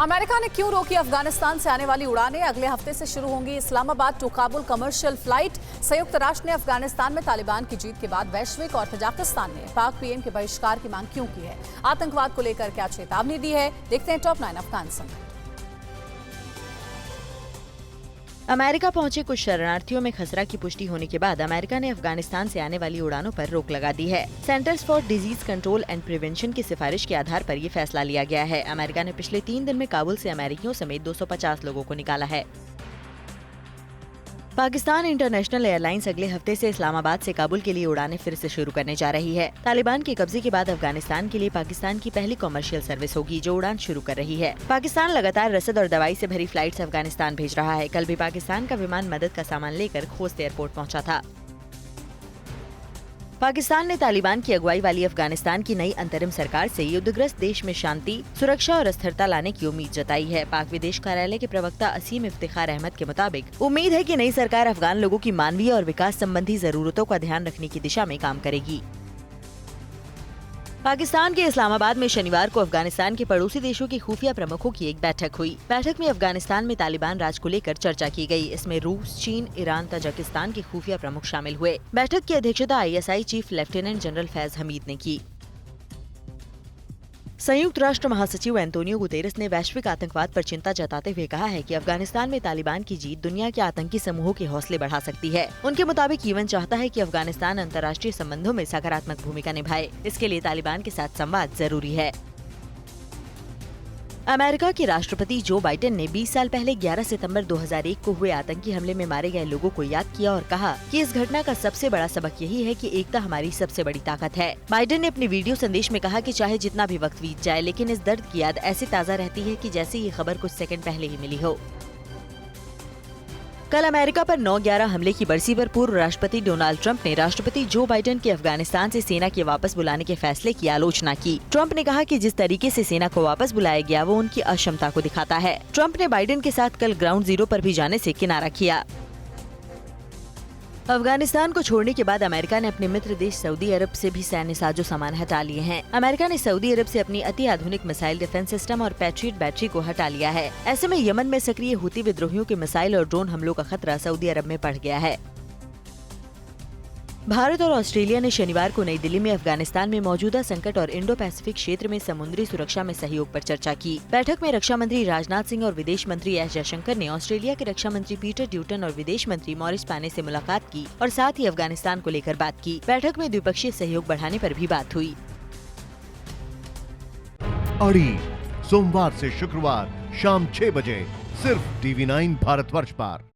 America ने क्यों रोकी अफगानिस्तान से आने वाली उड़ानें? अगले हफ्ते से शुरू होंगी Islamabad to Kabul commercial flight. संयुक्त राष्ट्र ने अफगानिस्तान में तालिबान की जीत के बाद वैश्विक और तजाकिस्तान ने पाक पीएम के बहिष्कार की मांग क्यों की है? आतंकवाद को लेकर क्या चेतावनी दी है? देखते हैं टॉप 9 अफगान संकट। अमेरिका पहुंचे कुछ शरणार्थियों में खसरा की पुष्टि होने के बाद अमेरिका ने अफगानिस्तान से आने वाली उड़ानों पर रोक लगा दी है। Centres for disease control and prevention की सिफारिश के आधार पर ये फैसला लिया गया है। अमेरिका ने पिछले 3 दिन में काबुल से अमेरिकियों समेत 250 लोगों को निकाला है। पाकिस्तान इंटरनेशनल एयरलाइंस अगले हफ्ते से इस्लामाबाद से काबुल के लिए उड़ानें फिर से शुरू करने जा रही है। तालिबान के कब्जे के बाद अफगानिस्तान के लिए पाकिस्तान की पहली कमर्शियल सर्विस होगी जो उड़ान शुरू कर रही है। पाकिस्तान लगातार रसद और दवाई से भरी फ्लाइट्स अफगानिस्तान भेज रहा है। कल भी पाकिस्तान का विमान मदद का सामान लेकर खोस्त एयरपोर्ट पहुंचा था। पाकिस्तान ने तालिबान की अगुवाई वाली अफगानिस्तान की नई अंतरिम सरकार से युद्धग्रस्त देश में शांति, सुरक्षा और स्थिरता लाने की उम्मीद जताई है। पाक विदेश कार्यालय के प्रवक्ता असीम इफ्तिखार अहमद के मुताबिक उम्मीद है कि नई सरकार अफगान लोगों की मानवीय और विकास संबंधी जरूरतों का ध्यान रखने की दिशा में काम करेगी। पाकिस्तान के इस्लामाबाद में शनिवार को अफगानिस्तान के पड़ोसी देशों के खुफिया प्रमुखों की एक बैठक हुई। बैठक में अफगानिस्तान में तालिबान राज को लेकर चर्चा की गई। इसमें रूस, चीन, ईरान, तजाकिस्तान के खुफिया प्रमुख शामिल हुए। बैठक की अध्यक्षता ISI chief lieutenant general Faiz Hamid ने की। संयुक्त राष्ट्र महासचिव एंटोनियो गुतेरेस ने वैश्विक आतंकवाद पर चिंता जताते हुए कहा है कि अफगानिस्तान में तालिबान की जीत दुनिया के आतंकी समूहों के हौसले बढ़ा सकती है। उनके मुताबिक यूएन चाहता है कि अफगानिस्तान अंतर्राष्ट्रीय संबंधों में सकारात्मक भूमिका निभाए। इसके लिए तालिबान के साथ संवाद जरूरी है। अमेरिका के राष्ट्रपति जो बाइडेन ने 20 साल पहले 11 सितंबर 2001 को हुए आतंकी हमले में मारे गए लोगों को याद किया और कहा कि इस घटना का सबसे बड़ा सबक यही है कि एकता हमारी सबसे बड़ी ताकत है। बाइडेन ने अपने वीडियो संदेश में कहा कि चाहे जितना भी वक्त बीत जाए, लेकिन इस दर्द की याद ऐसे ताज़ा रहती है कि जैसे ये खबर कुछ सेकंड पहले ही मिली हो। कल अमेरिका पर 9/11 हमले की बरसी पर पूर्व राष्ट्रपति डोनाल्ड ट्रंप ने राष्ट्रपति जो बाइडेन के अफगानिस्तान से सेना के वापस बुलाने के फैसले की आलोचना की। ट्रंप ने कहा कि जिस तरीके से सेना को वापस बुलाया गया वो उनकी अक्षमता को दिखाता है। ट्रंप ने बाइडेन के साथ कल ग्राउंड जीरो पर भी जाने से किनारा किया। अफगानिस्तान को छोड़ने के बाद अमेरिका ने अपने मित्र देश सऊदी अरब से भी सैन्य साजो सामान हटा लिए हैं। अमेरिका ने सऊदी अरब से अपनी अति आधुनिक मिसाइल डिफेंस सिस्टम और पैट्रियट बैटरी को हटा लिया है। ऐसे में यमन में सक्रिय हुती विद्रोहियों के मिसाइल और ड्रोन हमलों का खतरा सऊदी अरब में बढ़ गया है। भारत और ऑस्ट्रेलिया ने शनिवार को नई दिल्ली में अफगानिस्तान में मौजूदा संकट और इंडो पैसिफिक क्षेत्र में समुद्री सुरक्षा में सहयोग पर चर्चा की। बैठक में रक्षा मंत्री राजनाथ सिंह और विदेश मंत्री एस जयशंकर ने ऑस्ट्रेलिया के रक्षा मंत्री पीटर ड्यूटन और विदेश मंत्री मॉरिस पाने से मुलाकात की और साथ ही अफगानिस्तान को लेकर बात की। बैठक में द्विपक्षीय सहयोग बढ़ाने पर भी बात हुई। अड़ी सोमवार से शुक्रवार शाम 6 बजे सिर्फ TV9 भारतवर्ष पर।